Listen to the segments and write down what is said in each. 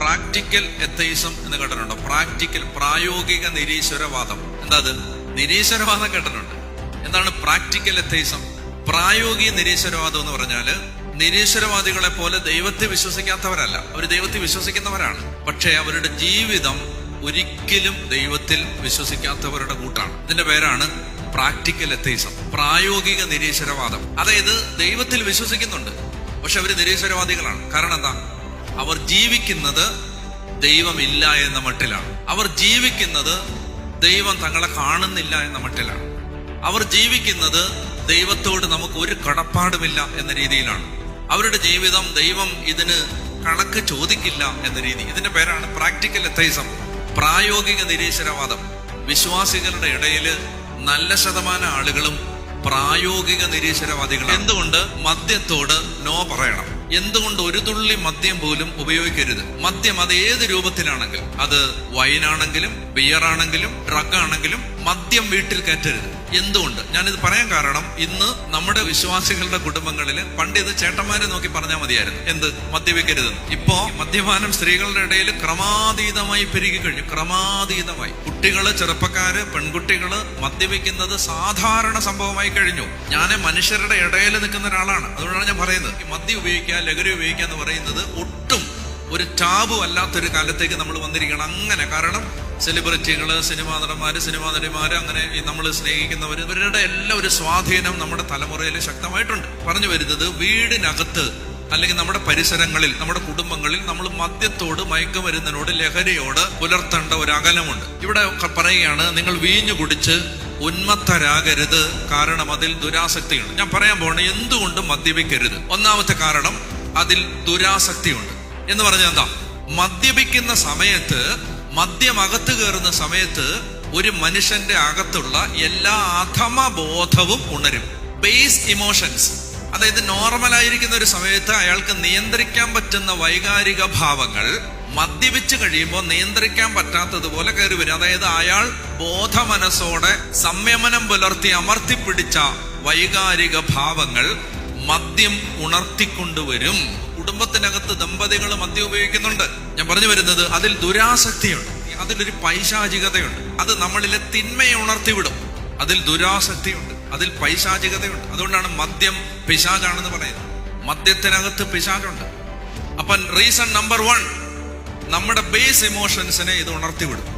Practical എത്തയിസം എന്ന് കേട്ടിട്ടുണ്ടോ? പ്രായോഗിക നിരീശ്വരവാദം. എന്താ അത്? നിരീശ്വരവാദം കേട്ടിട്ടുണ്ട്. എന്താണ് പ്രാക്ടിക്കൽ എത്തയിസം? പ്രായോഗിക നിരീശ്വരവാദം എന്ന് പറഞ്ഞാല് നിരീശ്വരവാദികളെ പോലെ ദൈവത്തെ വിശ്വസിക്കാത്തവരല്ല, അവർ ദൈവത്തെ വിശ്വസിക്കുന്നവരാണ്. പക്ഷെ അവരുടെ ജീവിതം ഒരിക്കലും ദൈവത്തിൽ വിശ്വസിക്കാത്തവരുടെ കൂട്ടാണ്. ഇതിന്റെ പേരാണ് പ്രാക്ടിക്കൽ എത്തയിസം, പ്രായോഗിക നിരീശ്വരവാദം. അതായത് ദൈവത്തിൽ വിശ്വസിക്കുന്നുണ്ട്, പക്ഷെ അവര് നിരീശ്വരവാദികളാണ്. കാരണം എന്താ? അവർ ജീവിക്കുന്നത് ദൈവമില്ല എന്ന മട്ടിലാണ്. അവർ ജീവിക്കുന്നത് ദൈവം തങ്ങളെ കാണുന്നില്ല എന്ന മട്ടിലാണ്. അവർ ജീവിക്കുന്നത് ദൈവത്തോട് നമുക്ക് ഒരു കടപ്പാടുമില്ല എന്ന രീതിയിലാണ്. അവരുടെ ജീവിതം ദൈവം ഇതിന് കണക്ക് ചോദിക്കില്ല എന്ന രീതി. ഇതിന്റെ പേരാണ് പ്രാക്ടിക്കൽ എത്തയിസം, പ്രായോഗിക നിരീശ്വരവാദം. വിശ്വാസികളുടെ ഇടയില് നല്ല ശതമാനം ആളുകളും പ്രായോഗിക നിരീശ്വരവാദികൾ. എന്തുകൊണ്ട് മദ്യത്തോട് നോ പറയണം? എന്തുകൊണ്ട് ഒരു തുള്ളി മദ്യം പോലും ഉപയോഗിക്കരുത്? മദ്യം അത് ഏത് രൂപത്തിലാണെങ്കിലും, അത് വൈനാണെങ്കിലും ബിയറാണെങ്കിലും ഡ്രഗ് ആണെങ്കിലും മദ്യം വീട്ടിൽ കയറ്റരുത്. എന്തുകൊണ്ട്? ഞാനിത് പറയാൻ കാരണം, ഇന്ന് നമ്മുടെ വിശ്വാസികളുടെ കുടുംബങ്ങളിൽ പണ്ട് ഇത് ചേട്ടന്മാരെ നോക്കി പറഞ്ഞാൽ മതിയായിരുന്നു, എന്ത്? മദ്യപിക്കരുതെന്ന്. ഇപ്പോ മദ്യപാനം സ്ത്രീകളുടെ ഇടയിൽ ക്രമാതീതമായി പെരുകി കഴിഞ്ഞു. ക്രമാതീതമായി കുട്ടികള്, ചെറുപ്പക്കാര്, പെൺകുട്ടികള് മദ്യപിക്കുന്നത് സാധാരണ സംഭവമായി കഴിഞ്ഞു. ഞാൻ മനുഷ്യരുടെ ഇടയിൽ നിൽക്കുന്ന ഒരാളാണ്, അതുകൊണ്ടാണ് ഞാൻ പറയുന്നത് ഈ മദ്യം ഉപയോഗിക്കുക, ലഹരി ഉപയോഗിക്കുക എന്ന് പറയുന്നത് ഒട്ടും ഒരു ടാബു അല്ലാത്തൊരു കാലത്തേക്ക് നമ്മൾ വന്നിരിക്കണം. അങ്ങനെ കാരണം സെലിബ്രിറ്റികള്, സിനിമാ നടന്മാര്, സിനിമാ നടിമാര്, അങ്ങനെ നമ്മൾ സ്നേഹിക്കുന്നവര്, ഇവരുടെ എല്ലാം ഒരു സ്വാധീനം നമ്മുടെ തലമുറയിൽ ശക്തമായിട്ടുണ്ട്. പറഞ്ഞു വരുന്നത്, വീടിനകത്ത് അല്ലെങ്കിൽ നമ്മുടെ പരിസരങ്ങളിൽ, നമ്മുടെ കുടുംബങ്ങളിൽ നമ്മൾ മദ്യത്തോട്, മയക്കുമരുന്നിനോട്, ലഹരിയോട് പുലർത്തേണ്ട ഒരു അകലമുണ്ട്. ഇവിടെ പറയുകയാണ്, നിങ്ങൾ വീഞ്ഞു കുടിച്ച് ഉന്മത്തരാകരുത്, കാരണം അതിൽ ദുരാസക്തിയുണ്ട്. ഞാൻ പറയാൻ പോണേ എന്തുകൊണ്ട് മദ്യപിക്കരുത്. ഒന്നാമത്തെ കാരണം, അതിൽ ദുരാസക്തിയുണ്ട്. എന്ന് പറഞ്ഞാൽ എന്താ? മദ്യപിക്കുന്ന സമയത്ത്, മദ്യം അകത്ത് കയറുന്ന സമയത്ത് ഒരു മനുഷ്യന്റെ അകത്തുള്ള എല്ലാ അധമബോധവും ഉണരും. ബേസ് ഇമോഷൻസ്, അതായത് നോർമലായിരിക്കുന്ന ഒരു സമയത്ത് അയാൾക്ക് നിയന്ത്രിക്കാൻ പറ്റുന്ന വൈകാരിക ഭാവങ്ങൾ മദ്യപിച്ച് കഴിയുമ്പോൾ നിയന്ത്രിക്കാൻ പറ്റാത്തതുപോലെ കയറി വരും. അതായത് അയാൾ ബോധമനസ്സോടെ സംയമനം പുലർത്തി അമർത്തിപ്പിടിച്ച വൈകാരിക ഭാവങ്ങൾ മദ്യം ഉണർത്തിക്കൊണ്ടുവരും. കുടുംബത്തിനകത്ത് ദമ്പതികൾ മദ്യം ഉപയോഗിക്കുന്നുണ്ട്. ഞാൻ പറഞ്ഞു വരുന്നത്, അതിൽ ദുരാസക്തിയുണ്ട്, അതിലൊരു പൈശാചികതയുണ്ട്. അത് നമ്മളിലെ തിന്മയെ ഉണർത്തിവിടും. അതിൽ ദുരാസക്തിയുണ്ട്, അതിൽ പൈശാചികതയുണ്ട്. അതുകൊണ്ടാണ് മദ്യം പിശാചാണെന്ന് പറയുന്നത്. മദ്യത്തിനകത്ത് പിശാചുണ്ട്. അപ്പം റീസൺ നമ്പർ 1, നമ്മുടെ ബേസ് ഇമോഷൻസിനെ ഇത് ഉണർത്തിവിടും.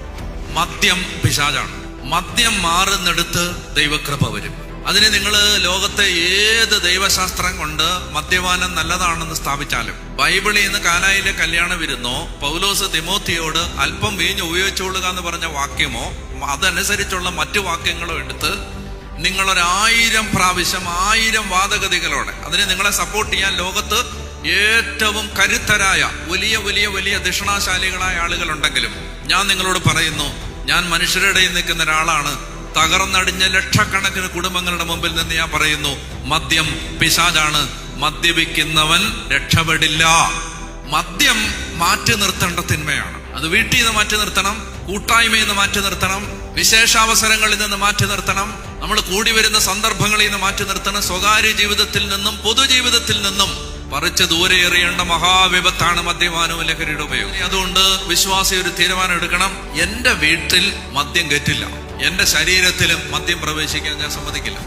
മദ്യം പിശാചാണ്. മദ്യം മാറുന്നിടത്ത് ദൈവകൃപ വരും. അതിന് നിങ്ങൾ ലോകത്തെ ഏത് ദൈവശാസ്ത്രം കൊണ്ട് മദ്യപാനം നല്ലതാണെന്ന് സ്ഥാപിച്ചാലും, ബൈബിളിൽ നിന്ന് കാനായിലെ കല്യാണ വിരുന്നോ പൗലോസ് തിമോത്തിയോട് അല്പം വീഞ്ഞ് ഉപയോഗിച്ചുകൊള്ളുക എന്ന് പറഞ്ഞ വാക്യമോ അതനുസരിച്ചുള്ള മറ്റു വാക്യങ്ങളോ എടുത്ത് നിങ്ങളൊരു1000 പ്രാവശ്യം 1000 വാദഗതികളോടെ അതിനെ നിങ്ങളെ സപ്പോർട്ട് ചെയ്യാൻ ലോകത്ത് ഏറ്റവും കരുത്തരായ വലിയ വലിയ വലിയ ദിഷണാശാലികളായ ആളുകളുണ്ടെങ്കിലും ഞാൻ നിങ്ങളോട് പറയുന്നു, ഞാൻ മനുഷ്യരുടെ ഇടയിൽ നിൽക്കുന്ന ഒരാളാണ്. തകർന്നടിഞ്ഞ ലക്ഷക്കണക്കിന് കുടുംബങ്ങളുടെ മുമ്പിൽ നിന്ന് ഞാൻ പറയുന്നു, മദ്യം പിശാചാണ്. മദ്യപിക്കുന്നവൻ രക്ഷപ്പെടില്ല. മദ്യം മാറ്റി നിർത്തേണ്ട തിന്മയാണ്. അത് വീട്ടിൽ നിന്ന് മാറ്റി നിർത്തണം, കൂട്ടായ്മയിൽ നിന്ന് മാറ്റി നിർത്തണം, വിശേഷാവസരങ്ങളിൽ നിന്ന് മാറ്റി നിർത്തണം, നമ്മൾ കൂടി വരുന്ന സന്ദർഭങ്ങളിൽ നിന്ന് മാറ്റി നിർത്തണം. സ്വകാര്യ ജീവിതത്തിൽ നിന്നും പൊതുജീവിതത്തിൽ നിന്നും പറിച്ച് ദൂരെ എറിയേണ്ട മഹാവിപത്താണ് മദ്യപാനവും ലഹരിയുടെ ഉപയോഗം. അതുകൊണ്ട് വിശ്വാസി ഒരു തീരുമാനം എടുക്കണം, എന്റെ വീട്ടിൽ മദ്യം കയറ്റില്ല, എന്റെ ശരീരത്തിലും മദ്യം പ്രവേശിക്കാൻ ഞാൻ സമ്മതിക്കില്ല.